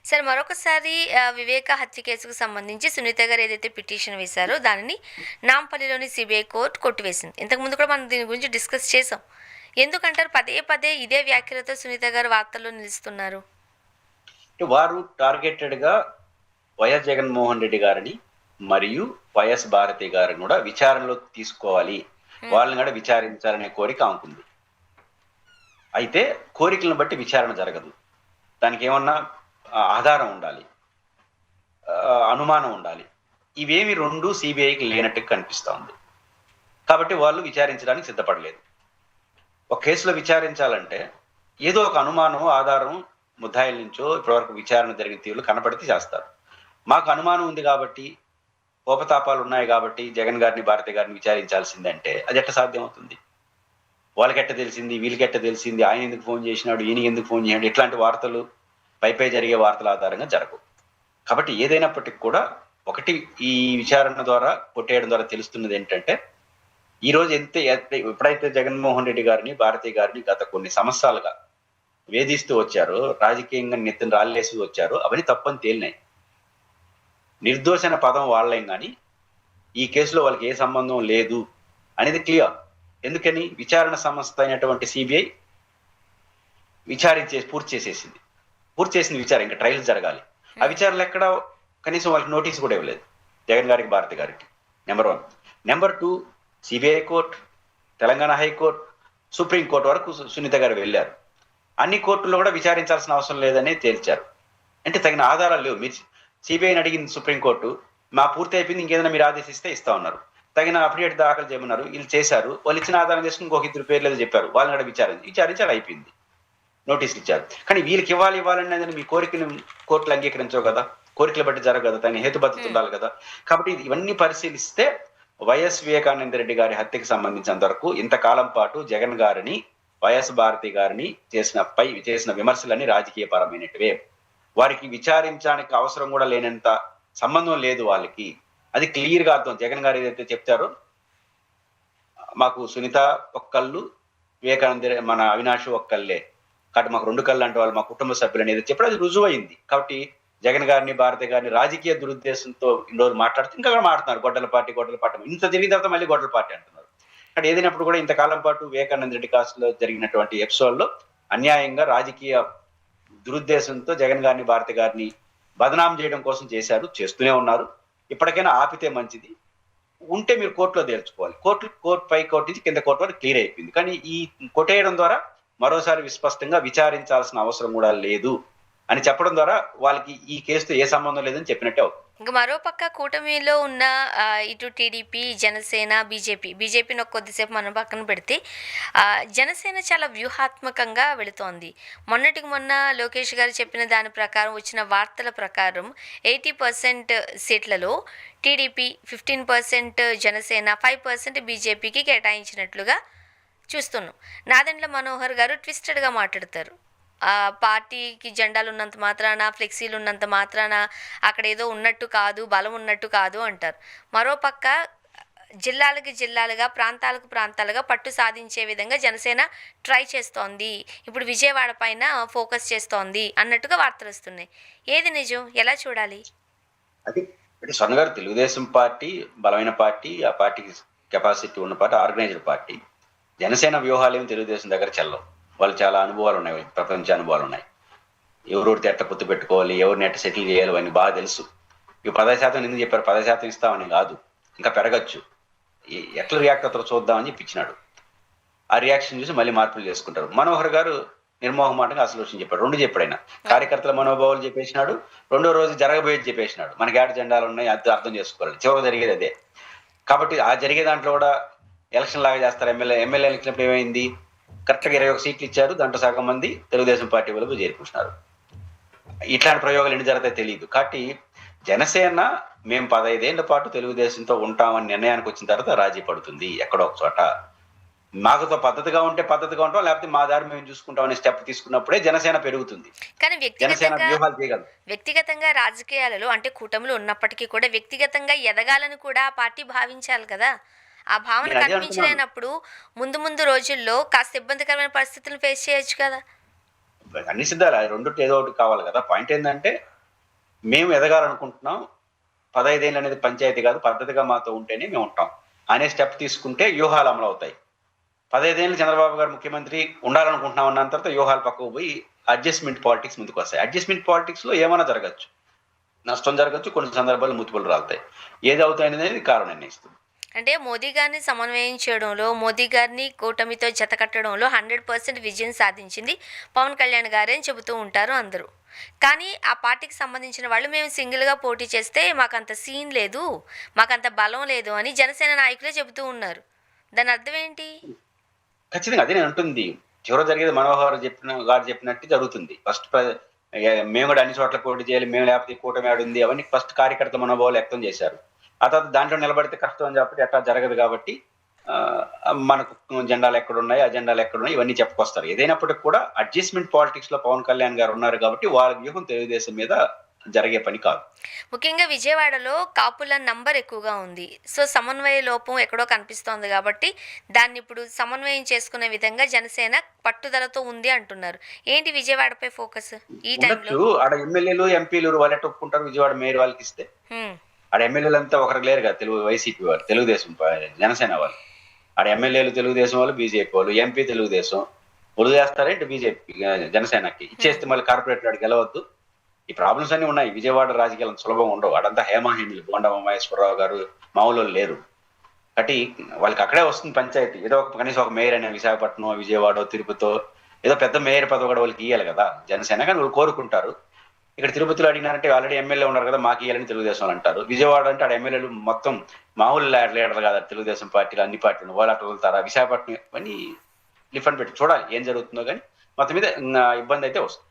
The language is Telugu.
సార్ మరొకసారి వివేక హత్య కేసుకు సంబంధించి సునీత గారు ఏదైతే పిటిషన్ వేశారో దానిని నాంపల్లిలోని సిబిఐ కోర్టు కొట్టివేసింది. ఇంతకుముందు కూడా మనం దీని గురించి డిస్కస్ చేసాం. ఎందుకంటారు పదే పదే ఇదే వ్యాఖ్యలతో సునీత గారు వార్తల్లో నిలుస్తున్నారు? వారు టార్గెటెడ్గా వైఎస్ జగన్మోహన్ రెడ్డి గారిని మరియు వైఎస్ భారతి గారిని కూడా విచారణలో తీసుకోవాలి, వాళ్ళని కూడా విచారించాలనే కోరిక ఆమెకుంది. అయితే కోరికలను బట్టి విచారణ జరగదు. దానికి ఏమన్నా ఆధారం ఉండాలి, అనుమానం ఉండాలి. ఇవేమి రెండు సిబిఐకి లేనట్టు కనిపిస్తూ ఉంది. కాబట్టి వాళ్ళు విచారించడానికి సిద్ధపడలేదు. ఒక కేసులో విచారించాలంటే ఏదో ఒక అనుమానం, ఆధారం ముద్దాయిల నుంచో ఇప్పటివరకు విచారణ జరిగిన తీరులు కనపడితే చేస్తారు. మాకు అనుమానం ఉంది కాబట్టి, కోపతాపాలు ఉన్నాయి కాబట్టి జగన్ గారిని భారతి గారిని విచారించాల్సిందంటే అది ఎట్ట సాధ్యం అవుతుంది? వాళ్ళకెట్ట తెలిసింది, వీళ్ళకెట్ట తెలిసింది, ఆయన ఎందుకు ఫోన్ చేసినాడు, ఈయన ఎందుకు ఫోన్ చేసినాడు, ఇట్లాంటి వార్తలు పైపై జరిగే వార్తల ఆధారంగా జరగవు. కాబట్టి ఏదైనప్పటికీ కూడా ఒకటి, ఈ విచారణ ద్వారా కొట్టేయడం ద్వారా తెలుస్తున్నది ఏంటంటే, ఈ రోజు ఎప్పుడైతే జగన్మోహన్ రెడ్డి గారిని భారతి గారిని గత కొన్ని సంవత్సరాలుగా వేధిస్తూ వచ్చారో, రాజకీయంగా నెత్తిన రాళ్ళేసి వచ్చారో అవన్నీ తప్పని తేలినాయి. నిర్దోషణ పదం వాళ్ళేం కానీ ఈ కేసులో వాళ్ళకి ఏ సంబంధం లేదు అనేది క్లియర్. ఎందుకని? విచారణ సంస్థ అయినటువంటి సిబిఐ పూర్తి చేసేసింది. పూర్తి చేసింది విచారణ, ఇంకా ట్రయల్స్ జరగాలి. ఆ విచారణలు ఎక్కడ కనీసం వాళ్ళకి నోటీస్ కూడా ఇవ్వలేదు జగన్ గారికి భారతి గారికి. Number 1. Number 2, CBI court, Telangana high court, supreme court వరకు సునీత గారు వెళ్ళారు. అన్ని కోర్టుల్లో కూడా విచారించాల్సిన అవసరం లేదని తేల్చారు. అంటే తగిన ఆధారాలు లేవు. మీరు సిబిఐని అడిగింది సుప్రీంకోర్టు, మా పూర్తి అయిపోయింది, ఇంకేదైనా మీరు ఆదేశిస్తే ఇస్తా ఉన్నారు. తగిన అఫిడవిట్ దాఖలు చేయమన్నారు, వీళ్ళు చేశారు. వాళ్ళు ఇచ్చిన ఆధారం చేసుకుని ఇంకొక 2 పేర్లు చెప్పారు, వాళ్ళని కూడా విచారించారు, అయిపోయింది, నోటీసులు ఇచ్చారు. కానీ వీళ్ళకి ఇవ్వాలనేది మీ కోరికను కోర్టులు అంగీకరించవు కదా, కోరికలు బట్టి జరగదు కదా, తగిన హేతుబద్ధత ఉండాలి కదా. కాబట్టి ఇవన్నీ పరిశీలిస్తే వైఎస్ వివేకానంద రెడ్డి గారి హత్యకి సంబంధించినంత వరకు ఇంతకాలం పాటు జగన్ గారిని, వైఎస్ భారతి గారిని చేసిన విమర్శలన్నీ రాజకీయ పరమైనటివే. వారికి విచారించడానికి అవసరం కూడా లేనంత సంబంధం లేదు వాళ్ళకి. అది క్లియర్ గా అర్థం. జగన్ గారు ఏదైతే చెప్తారో, మాకు సునీత ఒక్కళ్ళు, వివేకానంద మన అవినాష్ ఒక్కళ్ళే, కాబట్టి మాకు 2 కళ్ళు అంటే వాళ్ళు మా కుటుంబ సభ్యులు అనేది చెప్పడం అది రుజువైంది. కాబట్టి జగన్ గారిని భారతి గారిని రాజకీయ దురుద్దేశంతో ఇన్ని రోజులు మాట్లాడుతూ ఇంకా మాట్లాడుతున్నారు, గొడ్డల పార్టీ. ఇంత జరిగిన తర్వాత మళ్ళీ గొడ్డల పార్టీ అంటున్నారు. కానీ ఏదైనప్పుడు కూడా ఇంతకాలం పాటు వివేకానంద రెడ్డి కాస్ట్లో జరిగినటువంటి ఎపిసోడ్లో అన్యాయంగా రాజకీయ దురుద్దేశంతో జగన్ గారిని భారతి గారిని బదనాం చేయడం కోసం చేస్తూనే ఉన్నారు. ఇప్పటికైనా ఆపితే మంచిది. ఉంటే మీరు కోర్టులో తేల్చుకోవాలి. పై కోర్టు నుంచి కింద కోర్టు వరకు క్లియర్ అయిపోయింది. కానీ ఈ కొట్టేయడం ద్వారా మరోసారి విస్పష్టంగా విచారించాల్సిన అవసరం కూడా లేదు అని చెప్పడం ద్వారా వాళ్ళకి ఈ కేసుతో ఏ సంబంధం లేదని చెప్పినట్టే అవుతుంది. ఇంకా మరోపక్క కూటమిలో ఉన్న ఇటు టీడీపీ, జనసేన, బీజేపీని కొద్దిసేపు మనం పక్కన పెడితే జనసేన చాలా వ్యూహాత్మకంగా వెళుతోంది. మొన్నటికి మొన్న లోకేష్ గారు చెప్పిన దాని ప్రకారం, వచ్చిన వార్తల ప్రకారం 80% సీట్లలో టీడీపీ, 15% జనసేన, 5% బీజేపీకి కేటాయించినట్లుగా చూస్తున్నాం. నాదెండ్ల మనోహర్ గారు ట్విస్టెడ్గా మాట్లాడతారు. పార్టీకి జెండాలు ఉన్నంత మాత్రాన, ఫ్లెక్సీలు ఉన్నంత మాత్రాన అక్కడ ఏదో ఉన్నట్టు కాదు, బలం ఉన్నట్టు కాదు అంటారు. మరోపక్క జిల్లాలుగా, ప్రాంతాలుగా పట్టు సాధించే విధంగా జనసేన ట్రై చేస్తోంది, ఇప్పుడు విజయవాడ పైన ఫోకస్ చేస్తోంది అన్నట్టుగా వార్తలు వస్తున్నాయి. ఏది నిజం? ఎలా చూడాలి? అది స్వర్ణ గారు, తెలుగుదేశం పార్టీ బలమైన పార్టీ, ఆ పార్టీకి కెపాసిటీ ఉన్న పార్టీ, ఆర్గనైజ్డ్ పార్టీ. జనసేన వ్యూహాలు ఏమి తెలుగుదేశం దగ్గర చెల్లవు. వాళ్ళు చాలా అనుభవాలు ఉన్నాయి, ప్రపంచ అనుభవాలు ఉన్నాయి. ఎవరెవరితో ఎట్ట పొత్తు పెట్టుకోవాలి, ఎవరిని ఎట్ట సెటిల్ చేయాలి అని బాగా తెలుసు. ఇక 10% ఎందుకు చెప్పారు? 10% ఇస్తామని కాదు, ఇంకా పెరగచ్చు, ఎట్లా రియాక్ట్ అవుతారో చూద్దామని చెప్పించినాడు. ఆ రియాక్షన్ చూసి మళ్ళీ మార్పులు చేసుకుంటారు. మనోహర్ గారు నిర్మోహమాటంగా అసలు విషయం చెప్పాడు. 2 చెప్పాడు ఆయన. కార్యకర్తల మనోభావాలు చెప్పేసినాడు, 2వ రోజు జరగబోయేది చెప్పేసినాడు. మనకి 7 జెండాలు ఉన్నాయి, అది అర్థం చేసుకోవాలి. చివరికి జరిగేది అదే. కాబట్టి ఆ జరిగే దాంట్లో కూడా ఎలక్షన్ లాగా చేస్తారు. ఎమ్మెల్యేలు ఇచ్చినప్పుడు ఏమైంది? కరెక్ట్గా 21 సీట్లు ఇచ్చారు, దాంట్లో సగం మంది తెలుగుదేశం పార్టీ వైపు చేరుకుంటున్నారు. ఇట్లాంటి ప్రయోగాలు ఎన్ని జరుగుతాయో తెలియదు. కాబట్టి జనసేన మేము 15 ఏళ్ల పాటు తెలుగుదేశంతో ఉంటామని నిర్ణయానికి వచ్చిన తర్వాత రాజీ పడుతుంది ఎక్కడో ఒక చోట. మాకుతో పద్ధతిగా ఉంటాం, లేకపోతే మా దారి మేము చూసుకుంటాం అనే స్టెప్ తీసుకున్నప్పుడే జనసేన పెరుగుతుంది. కానీ వ్యక్తిగతంగా రాజకీయాలలో అంటే కూటమిలో ఉన్నప్పటికీ కూడా వ్యక్తిగతంగా ఎదగాలని కూడా ఆ పార్టీ భావించాలి కదా. ఆ భావన కనిపించలేనప్పుడు ముందు రోజుల్లో కాస్త ఇబ్బందికరమైన పరిస్థితులను ఫేస్ చేయొచ్చు కదా. అన్ని సిద్ధాలు 2 ఏదో ఒకటి కావాలి కదా. పాయింట్ ఏంటంటే మేము ఎదగాలనుకుంటున్నాం, 15 ఏళ్ళు అనేది పంచాయతీ కాదు, పద్ధతిగా మాతో ఉంటేనే మేము ఉంటాం అనే స్టెప్ తీసుకుంటే వ్యూహాలు అమలవుతాయి. 15 ఏళ్ళు చంద్రబాబు గారు ముఖ్యమంత్రి ఉండాలనుకుంటున్నాం అన్న తర్వాత వ్యూహాలు పక్కకు పోయి అడ్జస్ట్మెంట్ పాలిటిక్స్ ముందుకు వస్తాయి. అడ్జస్ట్మెంట్ పాలిటిక్స్ లో ఏమైనా జరగచ్చు, నష్టం జరగచ్చు, కొన్ని సందర్భాలు ముతుపులు రాలుతాయి. ఏది అవుతాయి అనేది కారణం నిర్ణయిస్తుంది. అంటే మోదీ గారిని సమన్వయం చేయడంలో, మోదీ గారిని కూటమితో జతకట్టడంలో 100% విజయం సాధించింది పవన్ కళ్యాణ్ గారే అని చెబుతూ ఉంటారు అందరూ. కానీ ఆ పార్టీకి సంబంధించిన వాళ్ళు మేము సింగిల్గా పోటీ చేస్తే మాకంత సీన్ లేదు, మాకంత బలం లేదు అని జనసేన నాయకులే చెబుతూ ఉన్నారు. దాని అర్థం ఏంటి? ఖచ్చితంగా అదే నేను అంటుంది. చివర జరిగేది మనోహర్ గారు చెప్పినట్టు జరుగుతుంది. ఫస్ట్ మేము కూడా అన్ని చోట్ల పోటీ చేయాలి, మేము లేకపోతే ఈ కూటమి ఆడుంది, అవన్నీ ఫస్ట్ కార్యకర్త మనోభావాలు వ్యక్తం చేశారు. ఆ తర్వాత దాంట్లో నిలబడితే కష్టం అని చెప్పి అట్లా జరగదు కాబట్టి మనకు జెండాలు ఎక్కడున్నాయి, అజెండాలు ఎక్కడున్నాయి, ఇవన్నీ చెప్పుకొస్తారు. ఏదైనప్పటికీ కూడా అడ్జస్ట్మెంట్ పాలిటిక్స్ లో పవన్ కళ్యాణ్ గారు ఉన్నారు కాబట్టి వాళ్ళ వ్యూహం తెలుగుదేశం మీద జరిగే పని కాదు. ముఖ్యంగా విజయవాడలో కాపుల నంబర్ ఎక్కువగా ఉంది. సో సమన్వయ లోపం ఎక్కడో కనిపిస్తోంది కాబట్టి దాన్ని ఇప్పుడు సమన్వయం చేసుకునే విధంగా జనసేన పట్టుదలతో ఉంది అంటున్నారు. ఏంటి విజయవాడపై ఫోకస్ ఈ టైంలో? ఉండొచ్చు, ఆడ ఎమ్మెల్యేలు ఎంపీలు వాళ్ళు ఒప్పుకుంటారు, విజయవాడ మేయర్ వాళ్ళకి ఇస్తే. హ్మ్. ఆడ ఎమ్మెల్యేలు అంతా ఒకరికి లేరు కదా, వైసీపీ వాళ్ళు, తెలుగుదేశం జనసేన వాళ్ళు. ఆడ ఎమ్మెల్యేలు తెలుగుదేశం వాళ్ళు, బీజేపీ వాళ్ళు, ఎంపీ తెలుగుదేశం. పొడుగు చేస్తారేంటి బీజేపీ జనసేనకి ఇచ్చేస్తే మళ్ళీ కార్పొరేట్ వాడికి గెలవద్దు. ఈ ప్రాబ్లమ్స్ అన్ని ఉన్నాయి. విజయవాడ రాజకీయాలు సులభంగా ఉండవు. అడంతా హేమాహేమిలు, బోండా మహేశ్వరరావు గారు మామూలు లేరు కాబట్టి వాళ్ళకి అక్కడే వస్తుంది పంచాయతీ. ఏదో ఒక కనీసం ఒక మేయర్ అయినా విశాఖపట్నం, విజయవాడ, తిరుపతితో ఏదో పెద్ద మేయర్ పదవి కూడా వాళ్ళకి ఇవ్వాలి కదా జనసేన, కానీ వాళ్ళు కోరుకుంటారు. ఇక్కడ తిరుపతిలో అడిగినారంటే ఆల్రెడీ ఎమ్మెల్యే ఉన్నారు కదా, మాకు ఇవ్వాలని తెలుగుదేశం అంటారు. విజయవాడ అంటే ఆడ ఎమ్మెల్యేలు మొత్తం మామూలు లీడర్ కదా తెలుగుదేశం పార్టీలు, అన్ని పార్టీలు వాళ్ళు అట్లా వదులుతారా? విశాఖపట్నం అని డిఫరెంట్ పెట్టి చూడాలి ఏం జరుగుతుందో, కానీ మొత్తం మీద ఇబ్బంది అయితే వస్తుంది.